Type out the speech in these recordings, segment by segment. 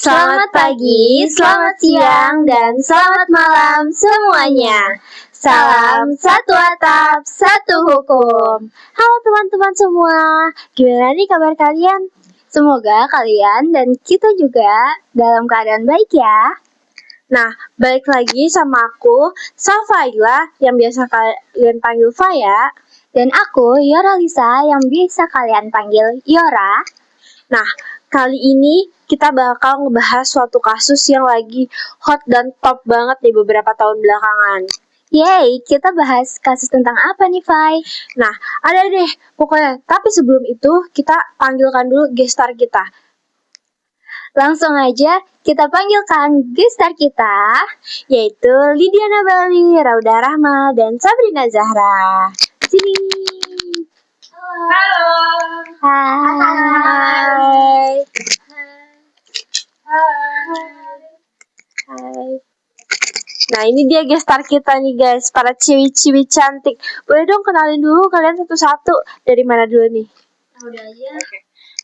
Selamat pagi, selamat siang, dan selamat malam semuanya. Salam satu atap, satu hukum. Halo teman-teman semua, gimana nih kabar kalian? Semoga kalian dan kita juga dalam keadaan baik ya. Nah, balik lagi sama aku, Safaila, yang biasa kalian panggil Faya. Dan aku, Yora Lisa, yang biasa kalian panggil Yora. Nah, kali ini kita bakal ngebahas suatu kasus yang lagi hot dan top banget di beberapa tahun belakangan. Yeay, kita bahas kasus tentang apa nih, Fai? Nah, ada deh pokoknya. Tapi sebelum itu, kita panggilkan dulu gestar kita. Langsung aja kita panggilkan gestar kita, yaitu Lydia Nabali, Rauda Rahma, dan Sabrina Zahra. Sini. Halo. Hai. Hai. Nah, ini dia gestar kita nih guys, para ciwi-ciwi cantik. Boleh dong kenalin dulu kalian satu-satu. Dari mana dulu nih? Udah aja.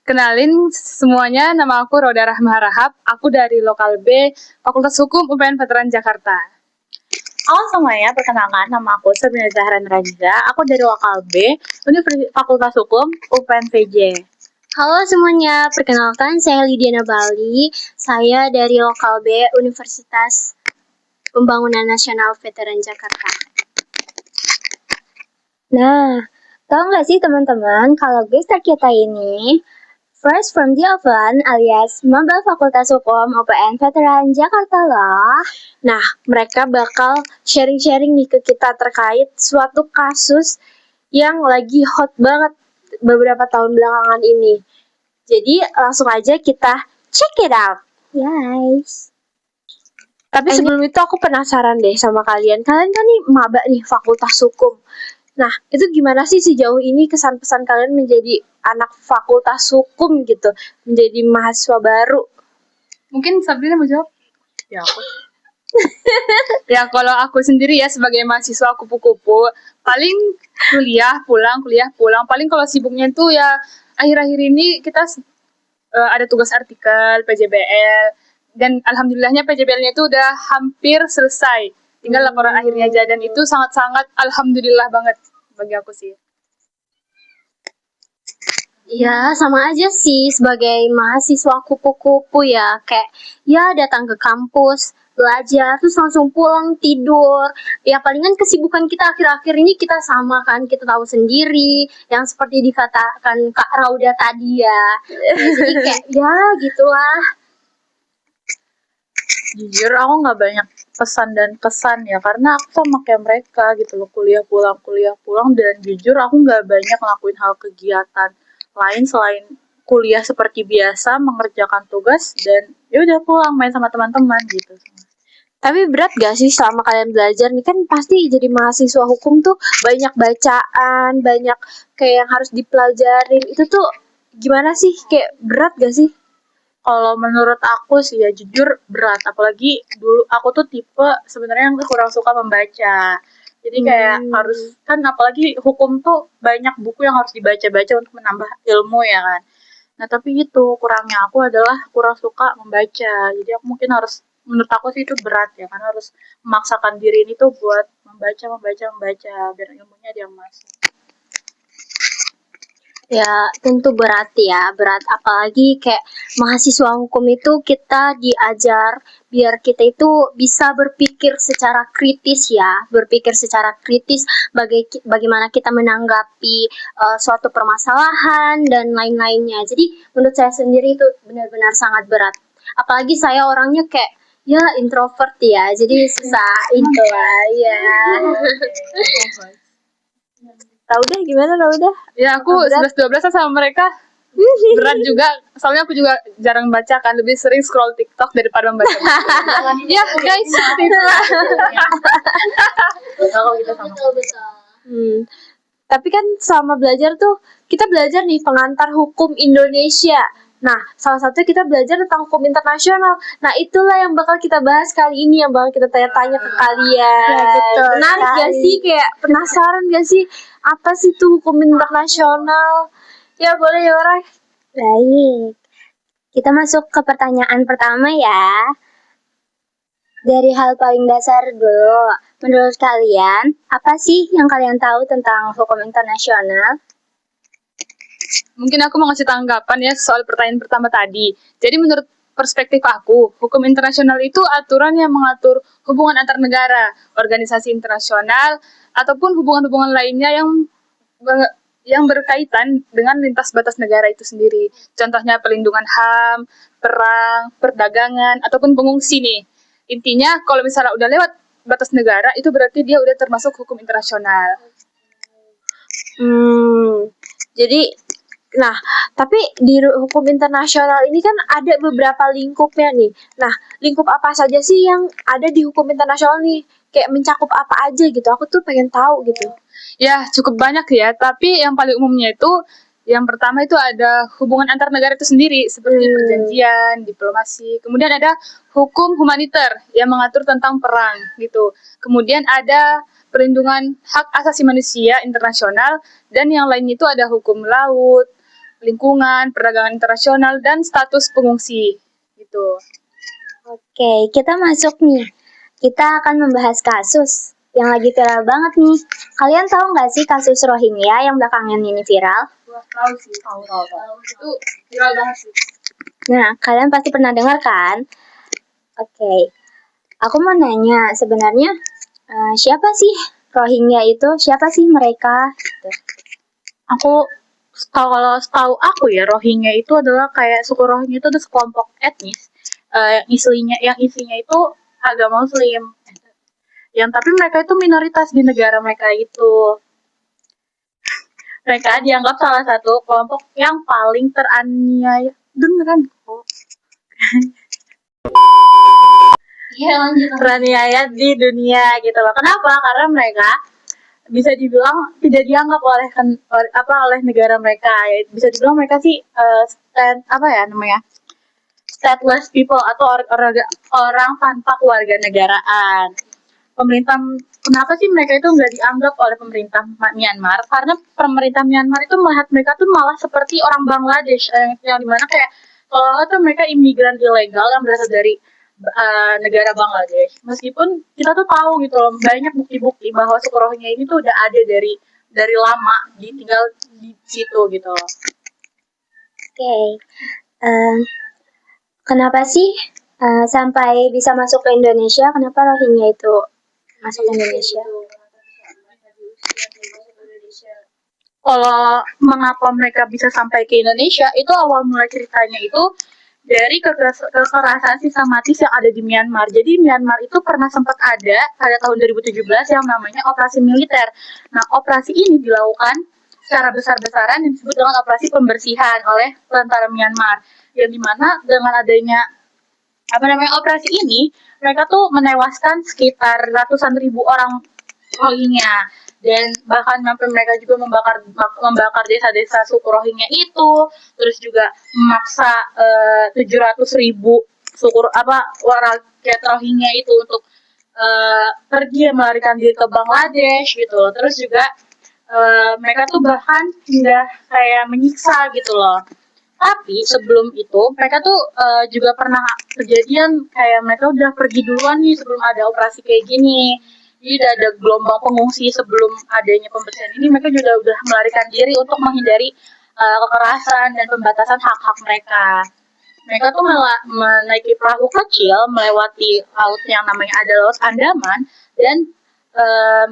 Kenalin semuanya, nama aku Rauda Rahma Rahab. Aku dari Lokal B, Fakultas Hukum UPN Veteran Jakarta. Halo semuanya, perkenalkan nama aku Sabrina Zahra Neraja. Aku dari Lokal B, Fakultas Hukum UPN VJ. Halo semuanya, perkenalkan saya Lydia Nabali. Saya dari Lokal B, Universitas Pembangunan Nasional Veteran Jakarta. Nah, tahu nggak sih teman-teman kalau gestar kita ini First from the Oven alias Maba Fakultas Hukum UPN Veteran Jakarta loh. Nah, mereka bakal sharing-sharing nih ke kita terkait suatu kasus yang lagi hot banget beberapa tahun belakangan ini. Jadi langsung aja kita check it out. Guys. Tapi sebelum itu aku penasaran deh sama kalian. Kalian kan nih maba nih Fakultas Hukum. Nah, itu gimana sih sejauh ini kesan-pesan kalian menjadi anak Fakultas Hukum gitu, menjadi mahasiswa baru? Mungkin Sabrina mau jawab? Ya, aku. Ya, kalau aku sendiri ya sebagai mahasiswa kupu-kupu, paling kuliah pulang. Paling kalau sibuknya tuh ya akhir-akhir ini kita ada tugas artikel PJBL, dan alhamdulillahnya PJBL-nya itu udah hampir selesai. Tinggal laporan akhirnya aja, dan itu sangat-sangat alhamdulillah banget bagi aku sih. Ya, sama aja sih sebagai mahasiswa kupu-kupu ya. Kayak, ya datang ke kampus, belajar, terus langsung pulang tidur. Ya palingan kesibukan kita akhir-akhir ini kita sama kan, kita tahu sendiri. Yang seperti dikatakan Kak Rauda tadi ya. Jadi kayak, ya gitulah. Jujur aku nggak banyak pesan dan kesan ya, karena aku sama kayak mereka gitu loh, kuliah pulang, dan jujur aku nggak banyak ngelakuin hal kegiatan lain selain kuliah seperti biasa, mengerjakan tugas, dan ya udah pulang main sama teman-teman gitu. Tapi berat gak sih selama kalian belajar nih? Kan pasti jadi mahasiswa hukum tuh banyak bacaan, banyak kayak yang harus dipelajarin. Itu tuh gimana sih? Kayak berat gak sih? Kalau menurut aku sih ya jujur berat, apalagi dulu aku tuh tipe sebenarnya yang kurang suka membaca. Jadi kayak harus kan, apalagi hukum tuh banyak buku yang harus dibaca-baca untuk menambah ilmu ya kan. Nah tapi itu kurangnya aku adalah kurang suka membaca. Jadi aku mungkin harus, menurut aku sih itu berat ya, karena harus memaksakan diri ini tuh buat membaca biar ilmunya dia masuk. Ya tentu berat ya, berat apalagi kayak mahasiswa hukum itu kita diajar biar kita itu bisa berpikir secara kritis ya, berpikir secara kritis bagaimana kita menanggapi suatu permasalahan dan lain-lainnya. Jadi menurut saya sendiri itu benar-benar sangat berat. Apalagi saya orangnya kayak ya introvert ya, jadi susah itu lah ya. Rauda gimana Rauda? Ya aku 11-12 sama mereka berat juga, soalnya aku juga jarang baca kan, lebih sering scroll TikTok daripada membaca. Ya guys, seperti itulah. Kalau kita sama. Tapi kan selama belajar tuh kita belajar nih pengantar hukum Indonesia. Nah, salah satu kita belajar tentang hukum internasional. Nah, itulah yang bakal kita bahas kali ini, yang bakal kita tanya-tanya ke kalian. Ya, betul. Menarik gak sih? Kayak penasaran gak sih? Apa sih tuh hukum internasional? Ya, boleh ya, orang. Baik. Kita masuk ke pertanyaan pertama ya. Dari hal paling dasar dulu, menurut kalian, apa sih yang kalian tahu tentang hukum internasional? Mungkin aku mau ngasih tanggapan ya soal pertanyaan pertama tadi. Jadi menurut perspektif aku, hukum internasional itu aturan yang mengatur hubungan antar negara, organisasi internasional, ataupun hubungan-hubungan lainnya yang berkaitan dengan lintas batas negara itu sendiri. Contohnya pelindungan HAM, perang, perdagangan, ataupun pengungsi nih. Intinya kalau misalnya udah lewat batas negara, itu berarti dia udah termasuk hukum internasional. Jadi, nah, tapi di hukum internasional ini kan ada beberapa lingkupnya nih. Nah, lingkup apa saja sih yang ada di hukum internasional nih? Kayak mencakup apa aja gitu? Aku tuh pengen tahu gitu. Ya, cukup banyak ya, tapi yang paling umumnya itu yang pertama itu ada hubungan antar negara itu sendiri, seperti perjanjian, diplomasi. Kemudian ada hukum humaniter yang mengatur tentang perang gitu. Kemudian ada perlindungan hak asasi manusia internasional, dan yang lainnya itu ada hukum laut, lingkungan, perdagangan internasional, dan status pengungsi gitu. Oke, kita masuk nih. Kita akan membahas kasus yang lagi viral banget nih. Kalian tahu nggak sih kasus Rohingya yang belakangan ini viral? Tahu sih, tahu. Itu viral banget sih. Nah, kalian pasti pernah dengar kan? Oke, aku mau nanya sebenarnya siapa sih Rohingya itu? Siapa sih mereka? Gitu. Kalau setahu aku ya, Rohingya itu adalah kayak suku Rohingya itu ada sekelompok etnis yang isinya itu agama Muslim. Yang tapi mereka itu minoritas di negara mereka itu. Mereka dianggap salah satu kelompok yang paling teraniaya. Beneran kok. Teraniaya di dunia gitu loh. Kenapa? Karena mereka bisa dibilang tidak dianggap oleh negara mereka. Bisa dibilang mereka sih stateless people atau orang tanpa keluarga negaraan. Kenapa sih mereka itu nggak dianggap oleh pemerintah Myanmar? Karena pemerintah Myanmar itu melihat mereka tuh malah seperti orang Bangladesh, yang dimana kayak kalau tuh mereka imigran ilegal yang berasal dari negara Bangladesh. Meskipun kita tuh tahu gitu loh, banyak bukti-bukti bahwa suku Rohingya ini tuh udah ada dari lama tinggal di situ gitu loh. Oke. Kenapa sih sampai bisa masuk ke Indonesia? Kenapa Rohingya itu masuk ke Indonesia? Kalau mengapa mereka bisa sampai ke Indonesia, itu awal mulai ceritanya itu dari kekerasan sistematis yang ada di Myanmar. Jadi Myanmar itu pernah sempat ada pada tahun 2017 yang namanya operasi militer. Nah, operasi ini dilakukan secara besar-besaran yang disebut dengan operasi pembersihan oleh tentara Myanmar. Yang dimana dengan adanya operasi ini, mereka tuh menewaskan sekitar ratusan ribu orang Rohingya. Dan bahkan sampai mereka juga membakar desa-desa suku Rohingya itu, terus juga memaksa 700.000 rakyat Rohingya itu untuk pergi melarikan diri ke Bangladesh gitu. Terus juga mereka tuh bahkan hingga kayak menyiksa gitu loh. Tapi sebelum itu mereka tuh juga pernah kejadian kayak mereka udah pergi duluan nih sebelum ada operasi kayak gini. Jadi ada gelombang pengungsi sebelum adanya pembersihan ini, mereka juga udah melarikan diri untuk menghindari kekerasan dan pembatasan hak-hak mereka. Mereka tuh menaiki perahu kecil melewati laut yang namanya ada Laut Andaman, dan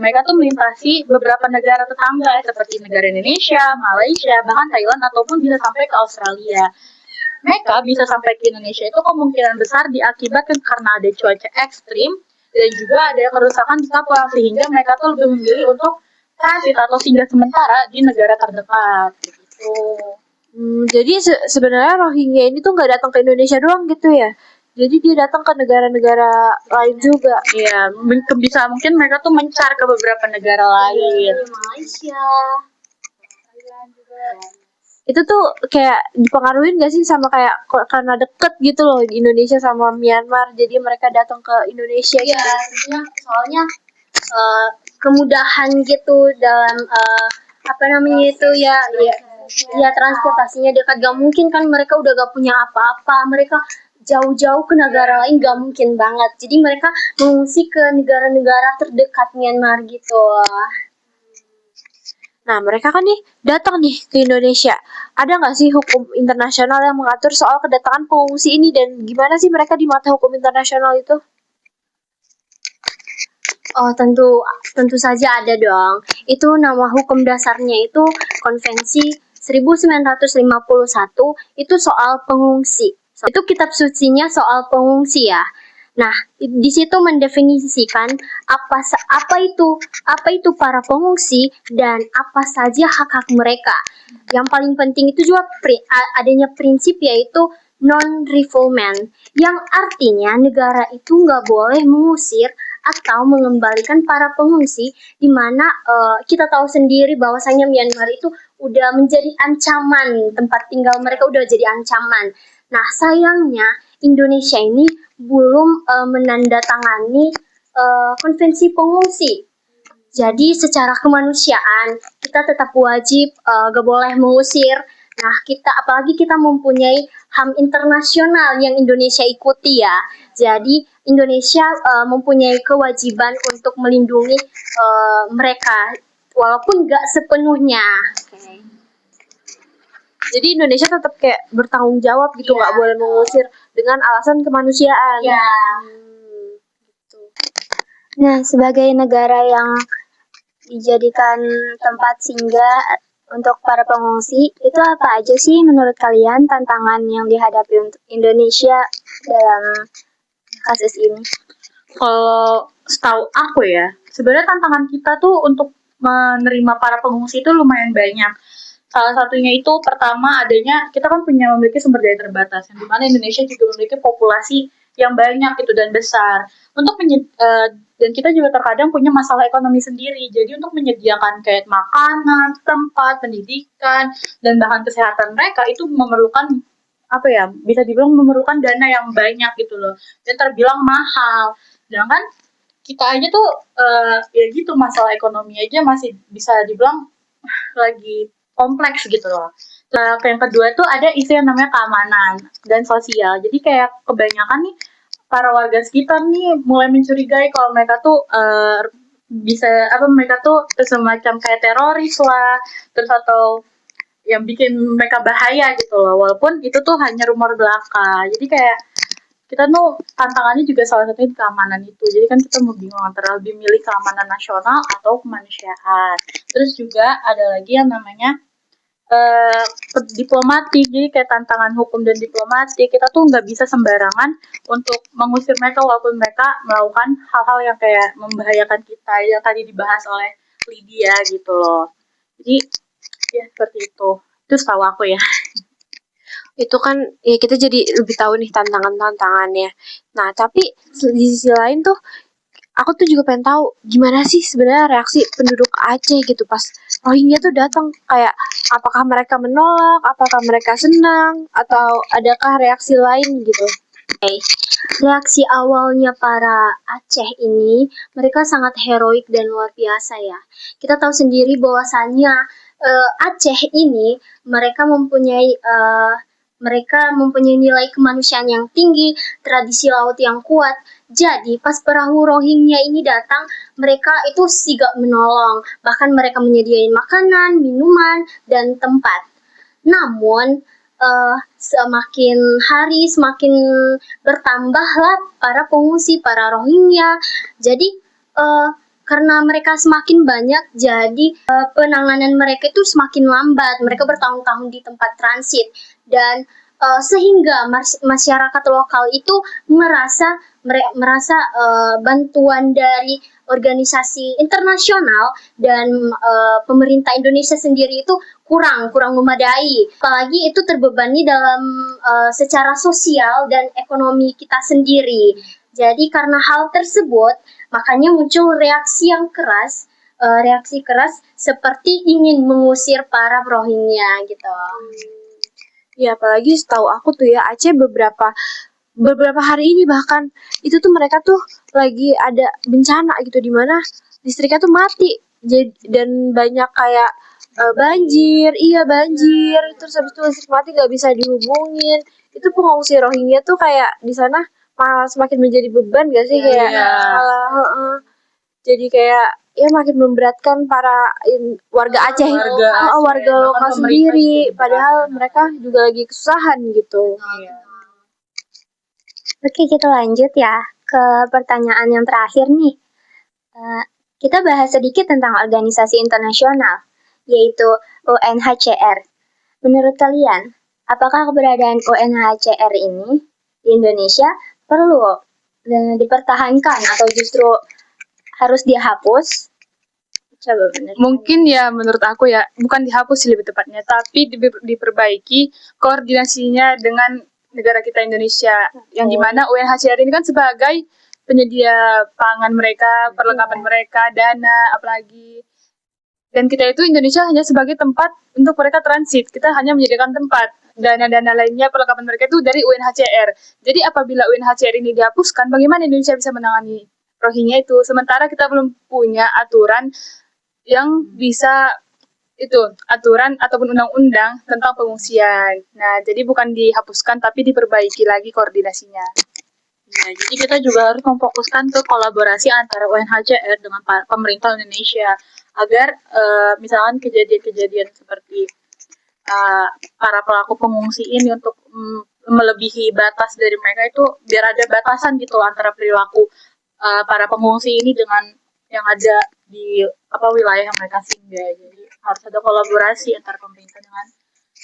mereka tuh melintasi beberapa negara tetangga seperti negara Indonesia, Malaysia, bahkan Thailand, ataupun bisa sampai ke Australia. Mereka bisa sampai ke Indonesia itu kemungkinan besar diakibatkan karena ada cuaca ekstrim dan juga ada kerusakan di kapal, sehingga mereka tuh lebih memilih untuk transit atau singgah sementara di negara terdekat gitu. Jadi sebenarnya Rohingya ini tuh nggak datang ke Indonesia doang gitu ya? Jadi dia datang ke negara-negara lain juga. Iya, bisa mungkin mereka tuh mencar ke beberapa negara lain. Malaysia. Itu tuh kayak dipengaruhi nggak sih sama kayak karena deket gitu loh di Indonesia sama Myanmar, jadi mereka datang ke Indonesia gitu. Iya, tentunya soalnya kemudahan gitu dalam apa namanya itu ya Ya transportasinya dekat, gak mungkin kan, mereka udah gak punya apa-apa, mereka jauh-jauh ke negara lain gak mungkin banget. Jadi mereka mengungsi ke negara-negara terdekat Myanmar gitu. Nah, mereka kan nih datang nih ke Indonesia. Ada nggak sih hukum internasional yang mengatur soal kedatangan pengungsi ini, dan gimana sih mereka di mata hukum internasional itu? Oh, tentu saja ada dong. Itu nama hukum dasarnya itu Konvensi 1951, itu soal pengungsi. Itu kitab sucinya soal pengungsi ya. Nah, di situ mendefinisikan apa itu para pengungsi dan apa saja hak-hak mereka. Yang paling penting itu juga adanya prinsip yaitu non-refoulement, yang artinya negara itu nggak boleh mengusir atau mengembalikan para pengungsi, di mana kita tahu sendiri bahwasanya Myanmar itu udah menjadi ancaman, tempat tinggal mereka udah jadi ancaman. Nah, sayangnya Indonesia ini belum menandatangani konvensi pengungsi. Jadi secara kemanusiaan kita tetap wajib gak boleh mengusir. Nah, apalagi kita mempunyai HAM internasional yang Indonesia ikuti ya. Jadi Indonesia mempunyai kewajiban untuk melindungi mereka walaupun gak sepenuhnya. Okay. Jadi Indonesia tetap kayak bertanggung jawab gitu, nggak boleh mengusir dengan alasan kemanusiaan. Ya. Gitu. Nah, sebagai negara yang dijadikan tempat singgah untuk para pengungsi, itu apa aja sih menurut kalian tantangan yang dihadapi untuk Indonesia dalam kasus ini? Kalau setahu aku ya, sebenarnya tantangan kita tuh untuk menerima para pengungsi itu lumayan banyak. Salah satunya itu pertama adanya kita kan memiliki sumber daya terbatas, yang dimana Indonesia juga memiliki populasi yang banyak itu dan besar. Dan kita juga terkadang punya masalah ekonomi sendiri. Jadi untuk menyediakan kayak makanan, tempat, pendidikan, dan bahkan kesehatan mereka itu memerlukan bisa dibilang memerlukan dana yang banyak gitu loh. Dan terbilang mahal. Sedangkan kita aja tuh ya gitu, masalah ekonomi aja masih bisa dibilang lagi kompleks gitu loh. Nah, yang kedua tuh ada isu yang namanya keamanan dan sosial. Jadi kayak kebanyakan nih para warga sekitar nih mulai mencurigai kalau mereka tuh mereka tuh semacam kayak teroris lah, terus atau yang bikin mereka bahaya gitu loh. Walaupun itu tuh hanya rumor belaka. Jadi kayak kita tuh tantangannya juga salah satunya keamanan itu. Jadi kan kita mau bingung antara lebih milih keamanan nasional atau kemanusiaan. Terus juga ada lagi yang namanya diplomatik. Jadi kayak tantangan hukum dan diplomatik, kita tuh nggak bisa sembarangan untuk mengusir mereka walaupun mereka melakukan hal-hal yang kayak membahayakan kita, yang tadi dibahas oleh Lydia gitu loh. Jadi ya seperti itu tahu aku ya. Itu kan ya kita jadi lebih tahu nih tantangannya. Nah, tapi di sisi lain tuh aku tuh juga pengen tahu gimana sih sebenarnya reaksi penduduk Aceh gitu pas Rohingya tuh datang. Kayak apakah mereka menolak, apakah mereka senang, atau adakah reaksi lain gitu? Reaksi awalnya para Aceh ini, mereka sangat heroik dan luar biasa ya. Kita tahu sendiri bahwasannya Aceh ini mereka mempunyai nilai kemanusiaan yang tinggi, tradisi laut yang kuat. Jadi pas perahu Rohingya ini datang, mereka itu sigap menolong, bahkan mereka menyediakan makanan, minuman, dan tempat. Namun semakin hari semakin bertambahlah para pengungsi, para Rohingya. Jadi karena mereka semakin banyak, jadi penanganan mereka itu semakin lambat. Mereka bertahun-tahun di tempat transit, dan sehingga masyarakat lokal itu merasa bantuan dari organisasi internasional dan pemerintah Indonesia sendiri itu kurang memadai. Apalagi itu terbebani dalam secara sosial dan ekonomi kita sendiri. Jadi karena hal tersebut, makanya muncul reaksi keras seperti ingin mengusir para Rohingya gitu. Ya, apalagi setahu aku tuh ya, Aceh beberapa hari ini bahkan itu tuh mereka tuh lagi ada bencana gitu, di mana listriknya tuh mati. Dan banyak kayak banjir, terus habis itu listrik mati nggak bisa dihubungin. Itu pengungsi Rohingya tuh kayak di sana malah semakin menjadi beban gak sih kayak malah jadi kayak ya makin memberatkan para warga Aceh, warga lokal sendiri, padahal mereka juga lagi kesusahan gitu. Oke, kita lanjut ya ke pertanyaan yang terakhir nih. Kita bahas sedikit tentang organisasi internasional, yaitu UNHCR. Menurut kalian, apakah keberadaan UNHCR ini di Indonesia perlu dipertahankan atau justru harus dihapus? Coba bener. Mungkin ya menurut aku ya bukan dihapus sih lebih tepatnya, tapi diperbaiki koordinasinya dengan negara kita Indonesia, yang dimana UNHCR ini kan sebagai penyedia pangan mereka, perlengkapan mereka, dana, apalagi. Dan kita itu Indonesia hanya sebagai tempat untuk mereka transit. Kita hanya menyediakan tempat. Dana-dana lainnya, perlengkapan mereka itu dari UNHCR. Jadi apabila UNHCR ini dihapuskan, bagaimana Indonesia bisa menangani Rohingya itu? Sementara kita belum punya aturan yang bisa aturan ataupun undang-undang tentang pengungsian. Nah, jadi bukan dihapuskan tapi diperbaiki lagi koordinasinya. Ya, jadi kita juga harus memfokuskan ke kolaborasi antara UNHCR dengan pemerintah Indonesia agar misalkan kejadian-kejadian seperti para pelaku pengungsi ini untuk melebihi batas dari mereka itu biar ada batasan gitu antara perilaku para pengungsi ini dengan yang ada di wilayah yang mereka singgah. Jadi harus ada kolaborasi antara pemerintah dengan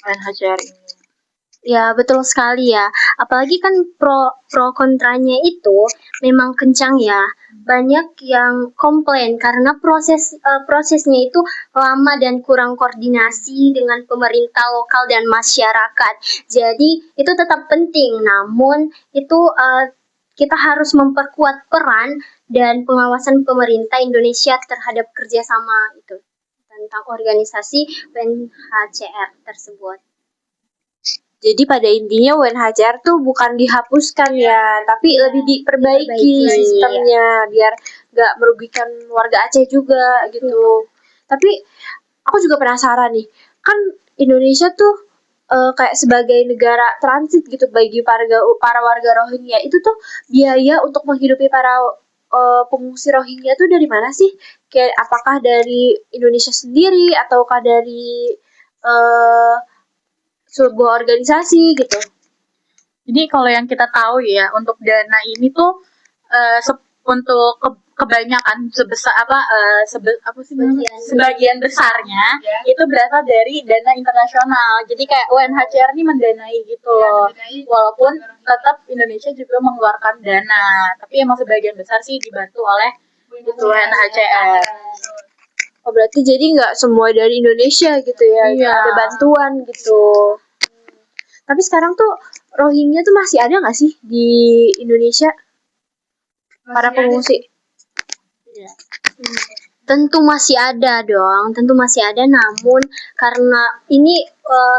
UNHCR ini. Ya, betul sekali ya. Apalagi kan pro kontranya itu memang kencang ya. Banyak yang komplain karena prosesnya itu lama dan kurang koordinasi dengan pemerintah lokal dan masyarakat. Jadi itu tetap penting, namun itu kita harus memperkuat peran dan pengawasan pemerintah Indonesia terhadap kerjasama itu tentang organisasi UNHCR tersebut. Jadi pada intinya UNHCR tuh bukan dihapuskan ya, tapi lebih diperbaiki sistemnya biar nggak merugikan warga Aceh juga gitu. Tapi aku juga penasaran nih, kan Indonesia tuh kayak sebagai negara transit gitu bagi para warga Rohingya, itu tuh biaya untuk menghidupi para pengungsi Rohingya tuh dari mana sih? Kayak apakah dari Indonesia sendiri ataukah dari sebuah organisasi gitu? Jadi kalau yang kita tahu ya, untuk dana ini tuh untuk kebanyakan sebagian besarnya itu berasal dari dana internasional. Jadi kayak UNHCR ini mendanai gitu loh. Walaupun tetap Indonesia juga mengeluarkan dana, tapi emang sebagian besar sih dibantu oleh UNHCR. Oh, berarti jadi nggak semua dari Indonesia gitu ya? Iya. Ada bantuan gitu. Tapi sekarang tuh Rohingya tuh masih ada nggak sih di Indonesia? Para pengungsi? Iya. Tentu masih ada dong, namun karena ini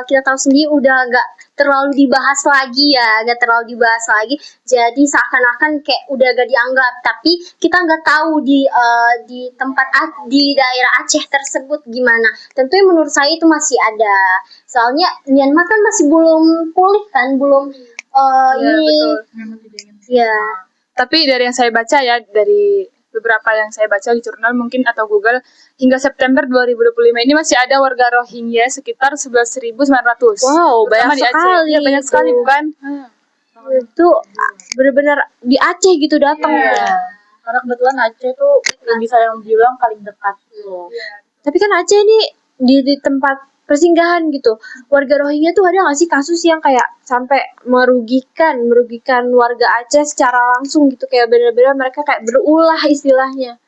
kita tahu sendiri udah gak terlalu dibahas lagi, jadi seakan-akan kayak udah gak dianggap, tapi kita nggak tahu di daerah Aceh tersebut gimana. Tentunya menurut saya itu masih ada, soalnya Myanmar kan masih belum pulih kan, Ya. Tapi dari yang saya baca ya, dari beberapa yang saya baca di jurnal mungkin atau Google, hingga September 2025 ini masih ada warga Rohingya sekitar 11.900. Wow, banyak di Aceh. sekali. Ya, banyak sekali bukan? Itu benar-benar di Aceh gitu datang. Karena kebetulan Aceh tuh bisa yang bilang paling dekat loh. Tapi kan Aceh ini di tempat persinggahan gitu. Warga Rohingya tuh ada nggak sih kasus yang kayak sampai merugikan warga Aceh secara langsung gitu, kayak benar-benar mereka kayak berulah istilahnya?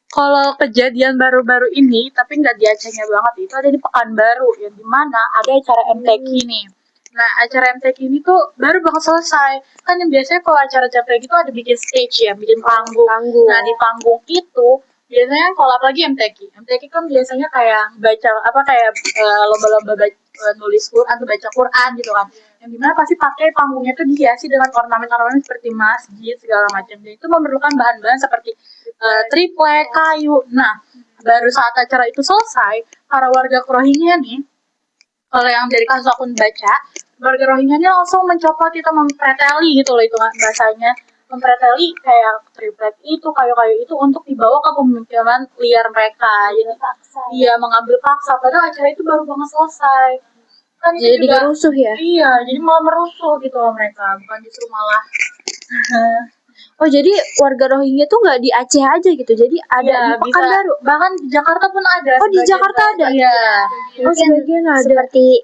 Kalau kejadian baru-baru ini, tapi nggak di Acehnya banget, itu ada di Pekanbaru, yang dimana ada acara MTQ nih. Nah, acara MTQ ini tuh baru banget selesai. Kan yang biasanya kalau acara-acara kayak gitu ada bikin stage ya, bikin panggung. Nah, di panggung itu biasanya kalau apalagi MTQ kan biasanya kayak baca lomba-lomba nulis Quran atau baca Quran gitu kan. Yang dimana pasti pakai panggungnya tuh dihiasi dengan ornamen-ornamen seperti masjid segala macam. Dan itu memerlukan bahan-bahan seperti triplek, kayu. Nah, baru saat acara itu selesai, para warga Rohingya nih, kalau yang dari kasus aku baca, warga Rohingya ini langsung mencoba kita mempreteli gitu loh, itu bahasanya, mempreteli kayak triplek itu, kayu-kayu itu untuk dibawa ke pemukiman liar mereka. Jadi iya, mengambil paksa, padahal acara itu baru banget selesai. Kan itu Jadi juga, rusuh ya. iya, jadi malah merusuh gitu loh mereka, bukan justru malah Oh, jadi warga Rohingya tuh nggak di Aceh aja gitu. Jadi ada iya, di Pekanbaru. bahkan di Jakarta pun ada. Oh, di sebagian Jakarta ada? Iya. Oh, sebagian ada. Seperti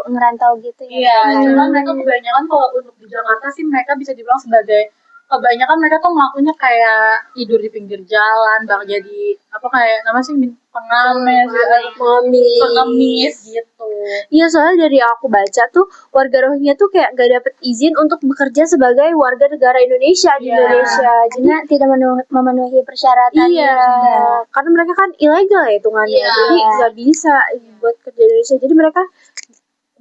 ngerantau gitu ya. Iya, cuman mereka kebanyakan kalau untuk di Jakarta sih mereka bisa dibilang sebagai kebanyakan mereka tuh ngelakunya kayak tidur di pinggir jalan, bang jadi apa kayak nama sih pengemis gitu. Iya, soalnya dari aku baca tuh warga Rohingya tuh kayak gak dapet izin untuk bekerja sebagai warga negara Indonesia di Iya. Indonesia. Jadi Karena tidak memenuhi persyaratan. iya, karena mereka kan ilegal ya hitungannya. Iya. Jadi nggak bisa buat kerja di Indonesia. Jadi mereka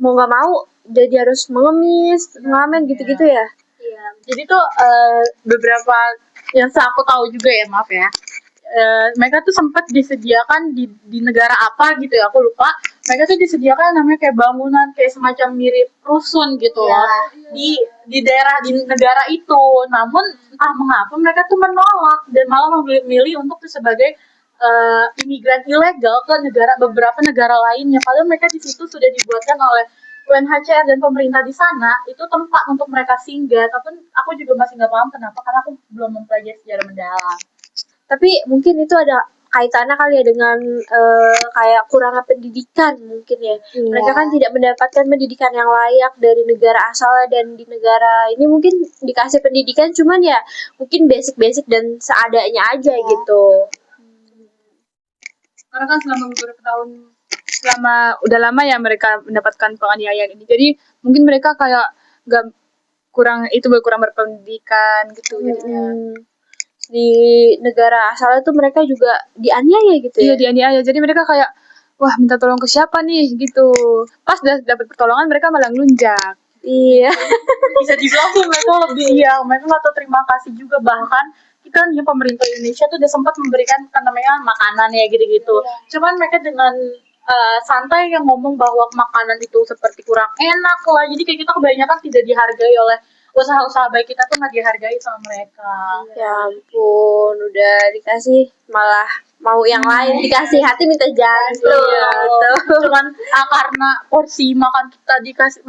mau nggak mau jadi harus mengemis, mengamen gitu-gitu ya. Iya. Jadi tuh beberapa yang aku tahu juga ya, maaf ya. Mereka tuh sempat disediakan di negara apa gitu ya, aku lupa. Mereka tuh disediakan namanya kayak bangunan kayak semacam mirip rusun gitu loh di daerah di negara itu. Namun entah mengapa mereka tuh menolak dan malah memilih untuk tuh sebagai imigran ilegal ke beberapa negara lainnya. Padahal mereka di situ sudah dibuatkan oleh UNHCR dan pemerintah di sana itu tempat untuk mereka singgah. Tapi aku juga masih nggak paham kenapa, karena aku belum mempelajari sejarah mendalam. Tapi mungkin itu ada kaitannya kali ya dengan kayak kurangnya pendidikan mungkin ya. Iya. Mereka kan tidak mendapatkan pendidikan yang layak dari negara asalnya, dan di negara ini mungkin dikasih pendidikan cuman ya mungkin basic-basic dan seadanya aja gitu. Karena kan selama beberapa tahun, udah lama ya mereka mendapatkan penganiayaan ini. Jadi mungkin mereka kayak kurang berpendidikan gitu jadinya. Di negara asalnya tuh mereka juga dianiaya gitu Iya, ya. dianiaya. Jadi mereka kayak, wah minta tolong ke siapa nih gitu. Pas udah dapat pertolongan mereka malah ngelunjak. Iya. Bisa dibilang sih mereka mereka nggak tahu terima kasih juga. Bahkan kita nih pemerintah Indonesia tuh udah sempat memberikan kan namanya makanan ya gitu-gitu. Cuman mereka dengan santai yang ngomong bahwa makanan itu seperti kurang enak lah. Jadi kayak kita kebanyakan tidak dihargai oleh usaha-usaha baik kita tuh nggak dihargai sama mereka. Ya ampun, udah dikasih malah mau yang lain, dikasih hati minta jantung gitu. Cuman karena porsi makan kita dikasih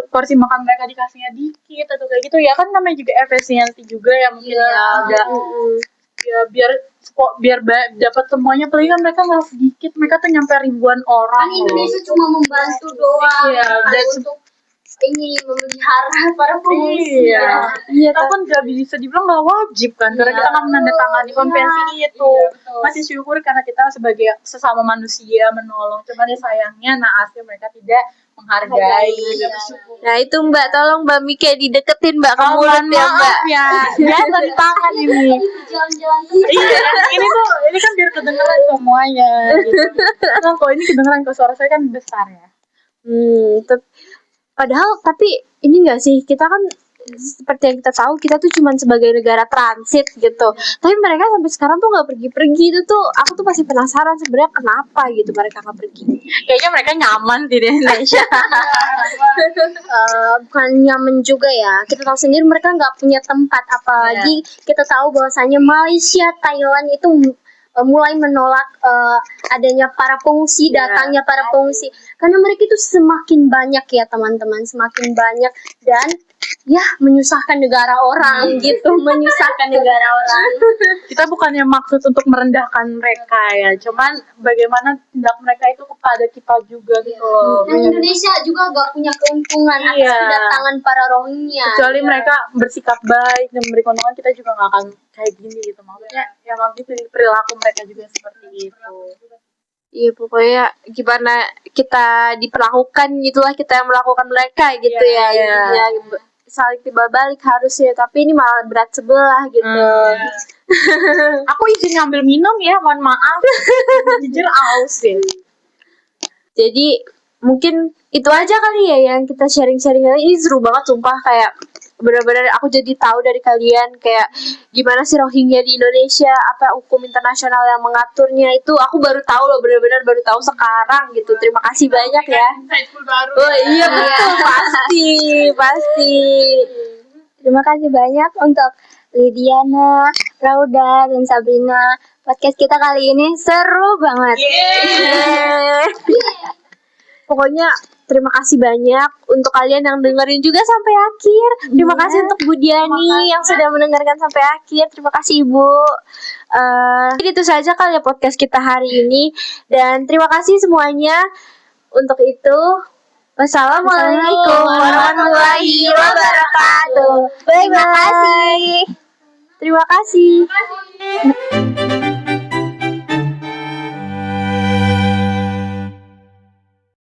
porsi makan mereka dikasihnya dikit atau kayak gitu ya, kan namanya juga efisiensi juga ya mungkin ya agak ya biar dapat semuanya, paling kan mereka nggak sedikit, mereka tuh nyampe ribuan orang. Kan Indonesia cuma membantu doang. Iya, dan untuk ini memelihara para pengungsi. Iya, tapi kan nggak bisa dibilang nggak wajib kan, karena kita kan menandatangani konvensi itu. Masih syukur karena kita sebagai sesama manusia menolong. Cuman ya sayangnya naasnya mereka tidak menghargai. Nah itu Mbak, tolong Mbak Mika dideketin Mbak ke Oh, mulut ya maaf Mbak. ya, biasa di tangan ini. Jalan-jalan Iya, ini kan biar kedengeran semuanya. Gitu. Nah, kalau ini kedengeran, kalau suara saya kan besar ya. Padahal tapi ini enggak sih, kita kan seperti yang kita tahu, kita tuh cuman sebagai negara transit gitu. Tapi mereka sampai sekarang tuh nggak pergi-pergi. Itu tuh aku tuh masih penasaran sebenarnya kenapa gitu mereka nggak pergi. Kayaknya mereka nyaman di Indonesia. bukan nyaman juga ya. Kita tahu sendiri mereka nggak punya tempat, apalagi kita tahu bahwasanya Malaysia, Thailand itu mulai menolak adanya para pengungsi, datangnya para pengungsi, karena mereka itu semakin banyak ya teman-teman, semakin banyak dan ya menyusahkan negara orang gitu, menyusahkan negara orang. Kita bukannya maksud untuk merendahkan mereka ya, cuman bagaimana tindak mereka itu kepada kita juga gitu loh. Dan Indonesia juga gak punya keuntungan atas kedatangan para Rohingya. Kecuali mereka bersikap baik dan memberi keuntungan, kita juga nggak akan kayak gini gitu. Maksudnya ya nanti perilaku mereka juga seperti itu. Iya, pokoknya gimana kita diperlakukan, itulah kita yang melakukan mereka gitu ya. Intinya saling timbal balik harusnya, tapi ini malah berat sebelah gitu. Aku izin ngambil minum ya, mohon maaf. Jujur aus sih. Jadi mungkin itu aja kali ya yang kita sharing-sharing kali ini. Seru banget sumpah, kayak benar-benar aku jadi tahu dari kalian kayak gimana sih Rohingya di Indonesia, apa hukum internasional yang mengaturnya, itu aku baru tahu loh, benar-benar baru tahu sekarang gitu. Terima kasih banyak ya. Insightful baru. Oh iya betul, pasti. Terima kasih banyak untuk Lidiana, Rauda, dan Sabrina. Podcast kita kali ini seru banget. Pokoknya terima kasih banyak untuk kalian yang dengerin juga sampai akhir. Terima kasih untuk Bu Diani yang sudah mendengarkan sampai akhir. Terima kasih Ibu. Jadi itu saja kali ya podcast kita hari ini. Dan terima kasih semuanya. Untuk itu, wassalamualaikum warahmatullahi wabarakatuh. Terima kasih. Terima kasih.